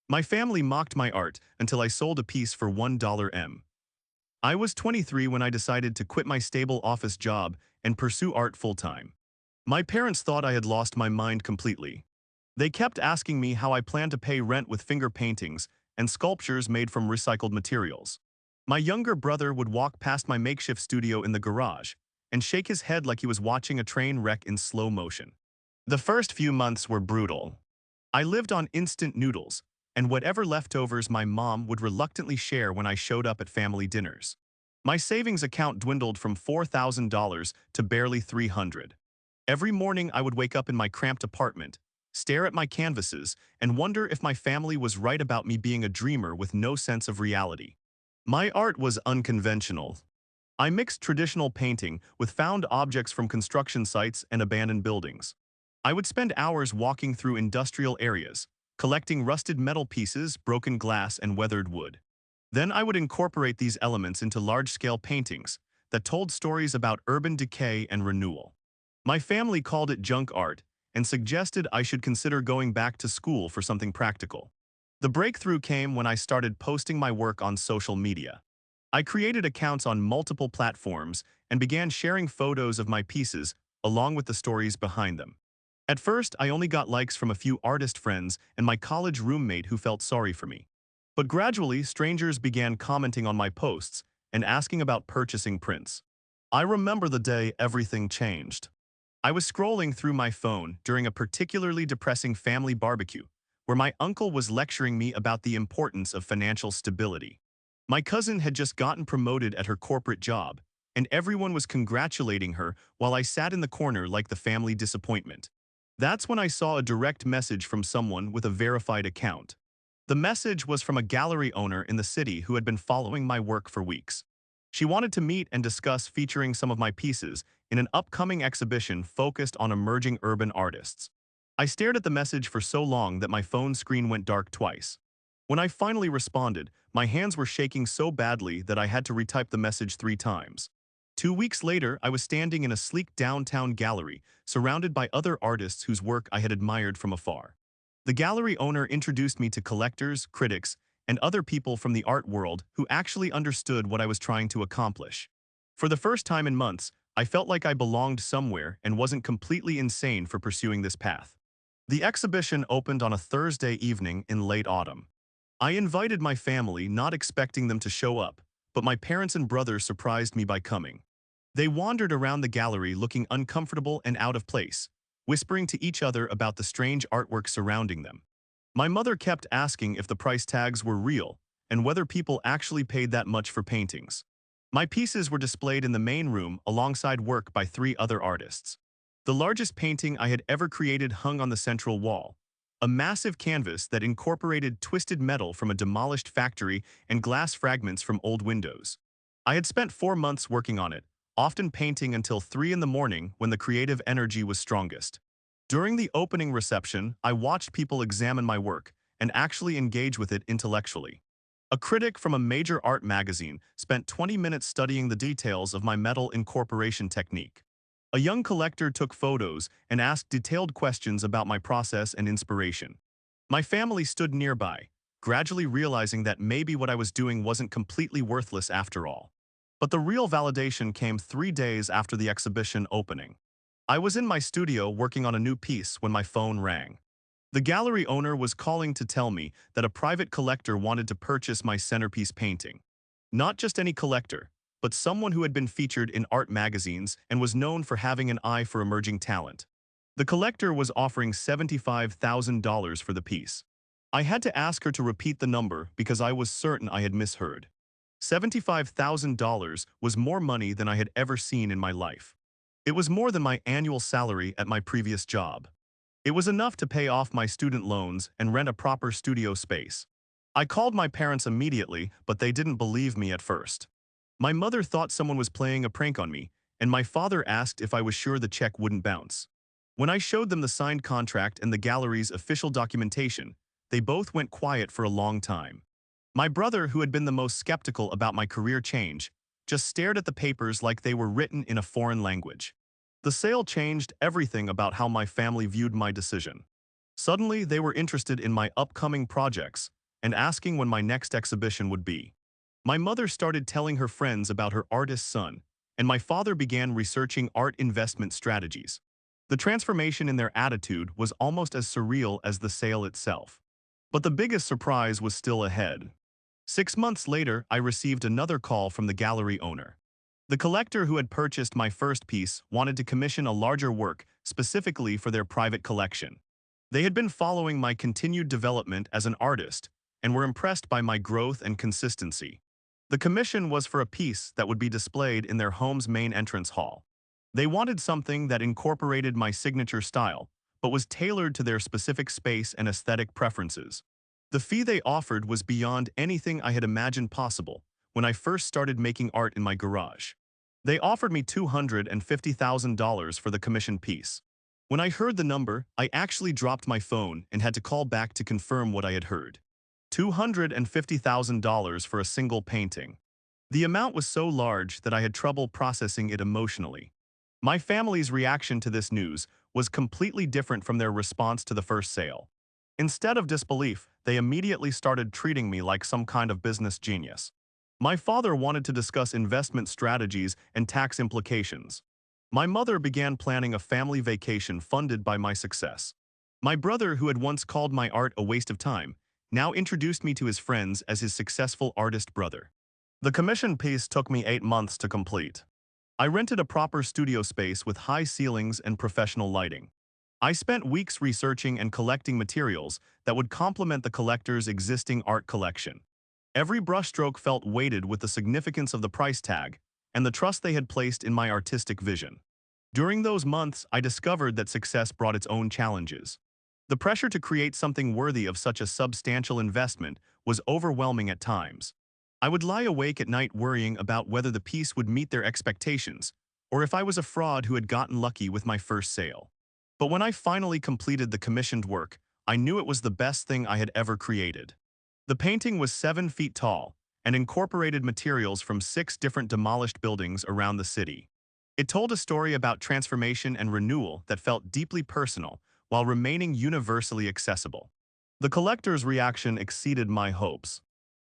My family mocked my art until I sold a piece for $1 M. I was 23 when I decided to quit my stable office job and pursue art full-time. My parents thought I had lost my mind completely. They kept asking me how I planned to pay rent with finger paintings and sculptures made from recycled materials. My younger brother would walk past my makeshift studio in the garage and shake his head like he was watching a train wreck in slow motion. The first few months were brutal. I lived on instant noodles and whatever leftovers my mom would reluctantly share when I showed up at family dinners. My savings account dwindled from $4,000 to barely 300. Every morning I would wake up in my cramped apartment, stare at my canvases, and wonder if my family was right about me being a dreamer with no sense of reality. My art was unconventional. I mixed traditional painting with found objects from construction sites and abandoned buildings. I would spend hours walking through industrial areas, collecting rusted metal pieces, broken glass, and weathered wood. Then I would incorporate these elements into large-scale paintings that told stories about urban decay and renewal. My family called it junk art and suggested I should consider going back to school for something practical. The breakthrough came when I started posting my work on social media. I created accounts on multiple platforms and began sharing photos of my pieces along with the stories behind them. At first, I only got likes from a few artist friends and my college roommate who felt sorry for me. But gradually, strangers began commenting on my posts and asking about purchasing prints. I remember the day everything changed. I was scrolling through my phone during a particularly depressing family barbecue, where my uncle was lecturing me about the importance of financial stability. My cousin had just gotten promoted at her corporate job, and everyone was congratulating her while I sat in the corner like the family disappointment. That's when I saw a direct message from someone with a verified account. The message was from a gallery owner in the city who had been following my work for weeks. She wanted to meet and discuss featuring some of my pieces in an upcoming exhibition focused on emerging urban artists. I stared at the message for so long that my phone screen went dark twice. When I finally responded, my hands were shaking so badly that I had to retype the message 3 times. 2 weeks later, I was standing in a sleek downtown gallery, surrounded by other artists whose work I had admired from afar. The gallery owner introduced me to collectors, critics, and other people from the art world who actually understood what I was trying to accomplish. For the first time in months, I felt like I belonged somewhere and wasn't completely insane for pursuing this path. The exhibition opened on a Thursday evening in late autumn. I invited my family, not expecting them to show up, but my parents and brother surprised me by coming. They wandered around the gallery looking uncomfortable and out of place, whispering to each other about the strange artwork surrounding them. My mother kept asking if the price tags were real and whether people actually paid that much for paintings. My pieces were displayed in the main room alongside work by 3 other artists. The largest painting I had ever created hung on the central wall, a massive canvas that incorporated twisted metal from a demolished factory and glass fragments from old windows. I had spent 4 months working on it, often painting until 3 in the morning when the creative energy was strongest. During the opening reception, I watched people examine my work and actually engage with it intellectually. A critic from a major art magazine spent 20 minutes studying the details of my metal incorporation technique. A young collector took photos and asked detailed questions about my process and inspiration. My family stood nearby, gradually realizing that maybe what I was doing wasn't completely worthless after all. But the real validation came 3 days after the exhibition opening. I was in my studio working on a new piece when my phone rang. The gallery owner was calling to tell me that a private collector wanted to purchase my centerpiece painting. Not just any collector, but someone who had been featured in art magazines and was known for having an eye for emerging talent. The collector was offering $75,000 for the piece. I had to ask her to repeat the number because I was certain I had misheard. $75,000 was more money than I had ever seen in my life. It was more than my annual salary at my previous job. It was enough to pay off my student loans and rent a proper studio space. I called my parents immediately, but they didn't believe me at first. My mother thought someone was playing a prank on me, and my father asked if I was sure the check wouldn't bounce. When I showed them the signed contract and the gallery's official documentation, they both went quiet for a long time. My brother, who had been the most skeptical about my career change, just stared at the papers like they were written in a foreign language. The sale changed everything about how my family viewed my decision. Suddenly, they were interested in my upcoming projects and asking when my next exhibition would be. My mother started telling her friends about her artist son, and my father began researching art investment strategies. The transformation in their attitude was almost as surreal as the sale itself. But the biggest surprise was still ahead. 6 months later, I received another call from the gallery owner. The collector who had purchased my first piece wanted to commission a larger work specifically for their private collection. They had been following my continued development as an artist and were impressed by my growth and consistency. The commission was for a piece that would be displayed in their home's main entrance hall. They wanted something that incorporated my signature style, but was tailored to their specific space and aesthetic preferences. The fee they offered was beyond anything I had imagined possible when I first started making art in my garage. They offered me $250,000 for the commissioned piece. When I heard the number, I actually dropped my phone and had to call back to confirm what I had heard. $250,000 for a single painting. The amount was so large that I had trouble processing it emotionally. My family's reaction to this news was completely different from their response to the first sale. Instead of disbelief, they immediately started treating me like some kind of business genius. My father wanted to discuss investment strategies and tax implications. My mother began planning a family vacation funded by my success. My brother, who had once called my art a waste of time, now introduced me to his friends as his successful artist brother. The commissioned piece took me 8 months to complete. I rented a proper studio space with high ceilings and professional lighting. I spent weeks researching and collecting materials that would complement the collector's existing art collection. Every brushstroke felt weighted with the significance of the price tag and the trust they had placed in my artistic vision. During those months, I discovered that success brought its own challenges. The pressure to create something worthy of such a substantial investment was overwhelming at times. I would lie awake at night worrying about whether the piece would meet their expectations, or if I was a fraud who had gotten lucky with my first sale. But when I finally completed the commissioned work, I knew it was the best thing I had ever created. The painting was 7 feet tall and incorporated materials from 6 different demolished buildings around the city. It told a story about transformation and renewal that felt deeply personal while remaining universally accessible. The collector's reaction exceeded my hopes.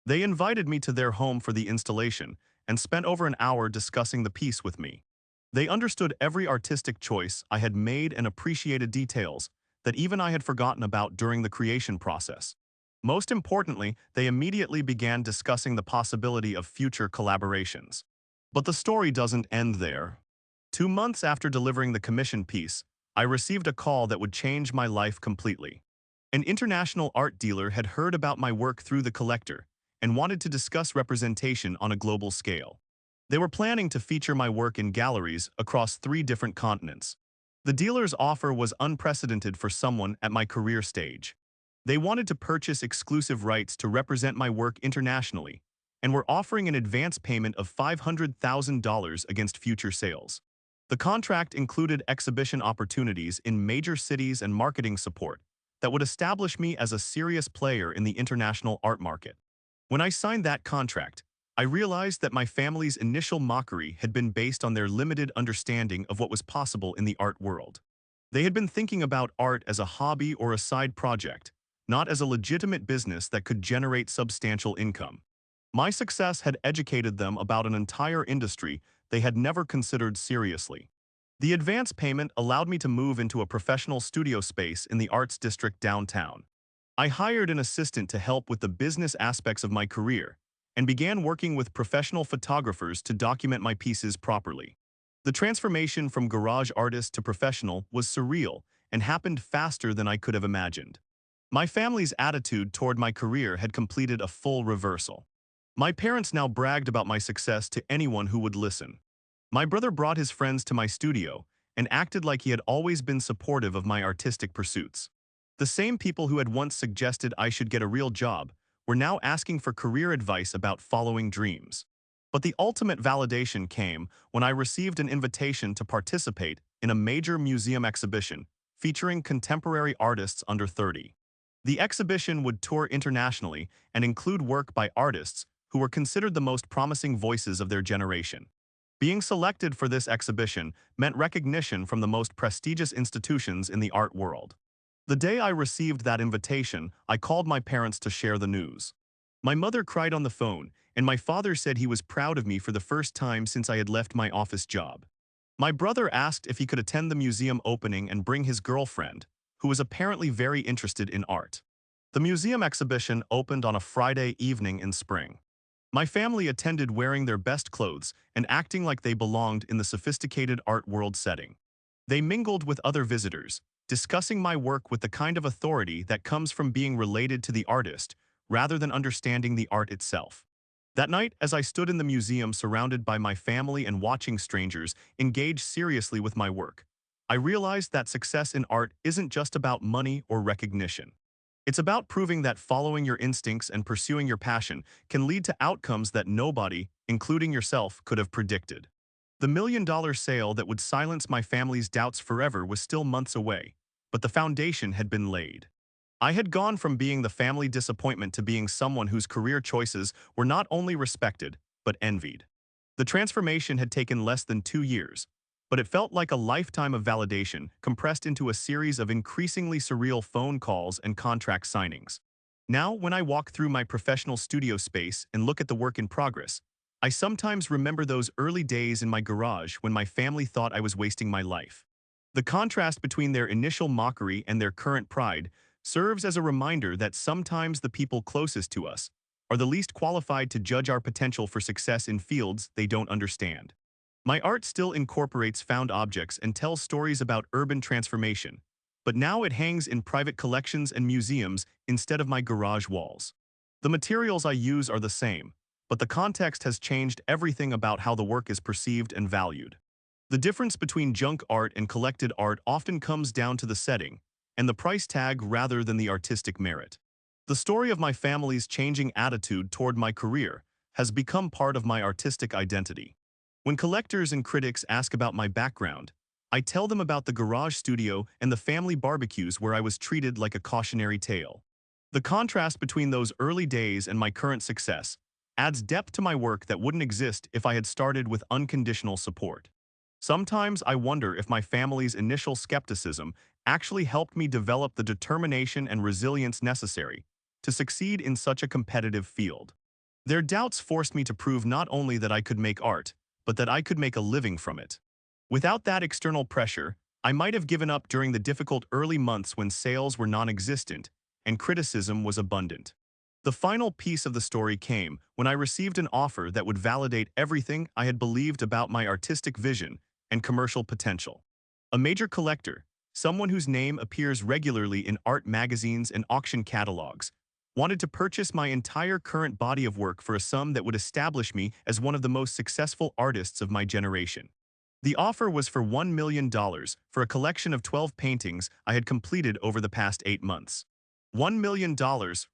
They invited me to their home for the installation and spent over an hour discussing the piece with me. They understood every artistic choice I had made and appreciated details that even I had forgotten about during the creation process. Most importantly, they immediately began discussing the possibility of future collaborations. But the story doesn't end there. 2 months after delivering the commissioned piece, I received a call that would change my life completely. An international art dealer had heard about my work through the collector and wanted to discuss representation on a global scale. They were planning to feature my work in galleries across 3 different continents. The dealer's offer was unprecedented for someone at my career stage. They wanted to purchase exclusive rights to represent my work internationally and were offering an advance payment of $500,000 against future sales. The contract included exhibition opportunities in major cities and marketing support that would establish me as a serious player in the international art market. When I signed that contract, I realized that my family's initial mockery had been based on their limited understanding of what was possible in the art world. They had been thinking about art as a hobby or a side project, not as a legitimate business that could generate substantial income. My success had educated them about an entire industry they had never considered seriously. The advance payment allowed me to move into a professional studio space in the Arts District downtown. I hired an assistant to help with the business aspects of my career and began working with professional photographers to document my pieces properly. The transformation from garage artist to professional was surreal and happened faster than I could have imagined. My family's attitude toward my career had completed a full reversal. My parents now bragged about my success to anyone who would listen. My brother brought his friends to my studio and acted like he had always been supportive of my artistic pursuits. The same people who had once suggested I should get a real job were now asking for career advice about following dreams. But the ultimate validation came when I received an invitation to participate in a major museum exhibition featuring contemporary artists under 30. The exhibition would tour internationally and include work by artists who were considered the most promising voices of their generation. Being selected for this exhibition meant recognition from the most prestigious institutions in the art world. The day I received that invitation, I called my parents to share the news. My mother cried on the phone, and my father said he was proud of me for the first time since I had left my office job. My brother asked if he could attend the museum opening and bring his girlfriend, who was apparently very interested in art. The museum exhibition opened on a Friday evening in spring. My family attended wearing their best clothes and acting like they belonged in the sophisticated art world setting. They mingled with other visitors, discussing my work with the kind of authority that comes from being related to the artist rather than understanding the art itself. That night, as I stood in the museum surrounded by my family and watching strangers engage seriously with my work, I realized that success in art isn't just about money or recognition. It's about proving that following your instincts and pursuing your passion can lead to outcomes that nobody, including yourself, could have predicted. The million-dollar sale that would silence my family's doubts forever was still months away, but the foundation had been laid. I had gone from being the family disappointment to being someone whose career choices were not only respected, but envied. The transformation had taken less than 2 years, but it felt like a lifetime of validation compressed into a series of increasingly surreal phone calls and contract signings. Now, when I walk through my professional studio space and look at the work in progress, I sometimes remember those early days in my garage when my family thought I was wasting my life. The contrast between their initial mockery and their current pride serves as a reminder that sometimes the people closest to us are the least qualified to judge our potential for success in fields they don't understand. My art still incorporates found objects and tells stories about urban transformation, but now it hangs in private collections and museums instead of my garage walls. The materials I use are the same, but the context has changed everything about how the work is perceived and valued. The difference between junk art and collected art often comes down to the setting and the price tag rather than the artistic merit. The story of my family's changing attitude toward my career has become part of my artistic identity. When collectors and critics ask about my background, I tell them about the garage studio and the family barbecues where I was treated like a cautionary tale. The contrast between those early days and my current success adds depth to my work that wouldn't exist if I had started with unconditional support. Sometimes I wonder if my family's initial skepticism actually helped me develop the determination and resilience necessary to succeed in such a competitive field. Their doubts forced me to prove not only that I could make art, but that I could make a living from it. Without that external pressure, I might have given up during the difficult early months when sales were non-existent and criticism was abundant. The final piece of the story came when I received an offer that would validate everything I had believed about my artistic vision and commercial potential. A major collector, someone whose name appears regularly in art magazines and auction catalogs, wanted to purchase my entire current body of work for a sum that would establish me as one of the most successful artists of my generation. The offer was for $1 million for a collection of 12 paintings I had completed over the past 8 months. $1 million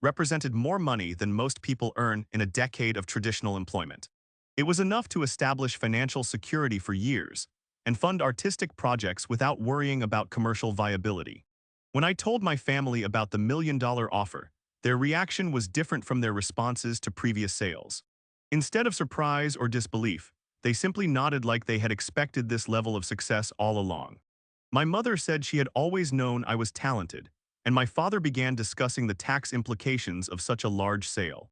represented more money than most people earn in a decade of traditional employment. It was enough to establish financial security for years and fund artistic projects without worrying about commercial viability. When I told my family about the $1 million offer, their reaction was different from their responses to previous sales. Instead of surprise or disbelief, they simply nodded like they had expected this level of success all along. My mother said she had always known I was talented, and my father began discussing the tax implications of such a large sale.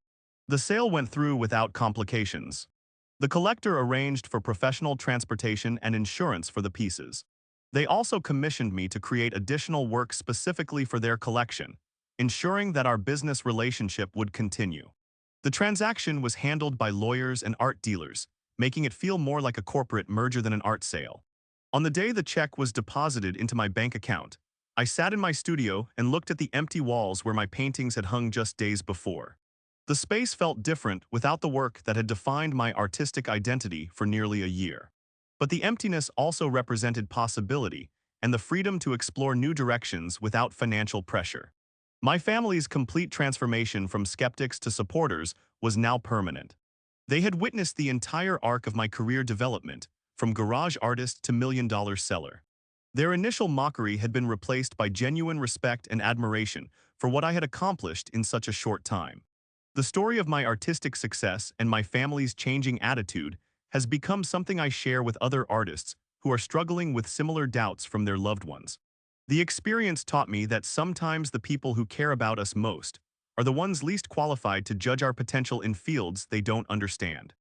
The sale went through without complications. The collector arranged for professional transportation and insurance for the pieces. They also commissioned me to create additional work specifically for their collection, ensuring that our business relationship would continue. The transaction was handled by lawyers and art dealers, making it feel more like a corporate merger than an art sale. On the day the check was deposited into my bank account, I sat in my studio and looked at the empty walls where my paintings had hung just days before. The space felt different without the work that had defined my artistic identity for nearly a year. But the emptiness also represented possibility and the freedom to explore new directions without financial pressure. My family's complete transformation from skeptics to supporters was now permanent. They had witnessed the entire arc of my career development, from garage artist to million-dollar seller. Their initial mockery had been replaced by genuine respect and admiration for what I had accomplished in such a short time. The story of my artistic success and my family's changing attitude has become something I share with other artists who are struggling with similar doubts from their loved ones. The experience taught me that sometimes the people who care about us most are the ones least qualified to judge our potential in fields they don't understand.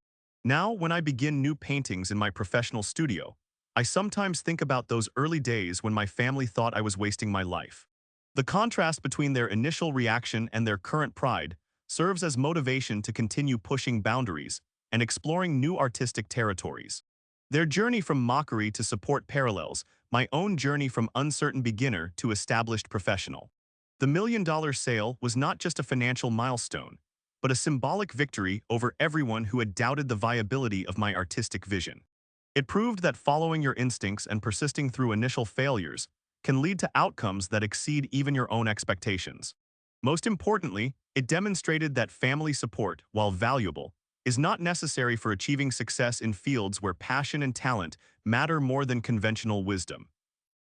Now, when I begin new paintings in my professional studio, I sometimes think about those early days when my family thought I was wasting my life. The contrast between their initial reaction and their current pride serves as motivation to continue pushing boundaries and exploring new artistic territories. Their journey from mockery to support parallels my own journey from uncertain beginner to established professional. The $1 million sale was not just a financial milestone, but a symbolic victory over everyone who had doubted the viability of my artistic vision. It proved that following your instincts and persisting through initial failures can lead to outcomes that exceed even your own expectations. Most importantly, it demonstrated that family support, while valuable, is not necessary for achieving success in fields where passion and talent matter more than conventional wisdom.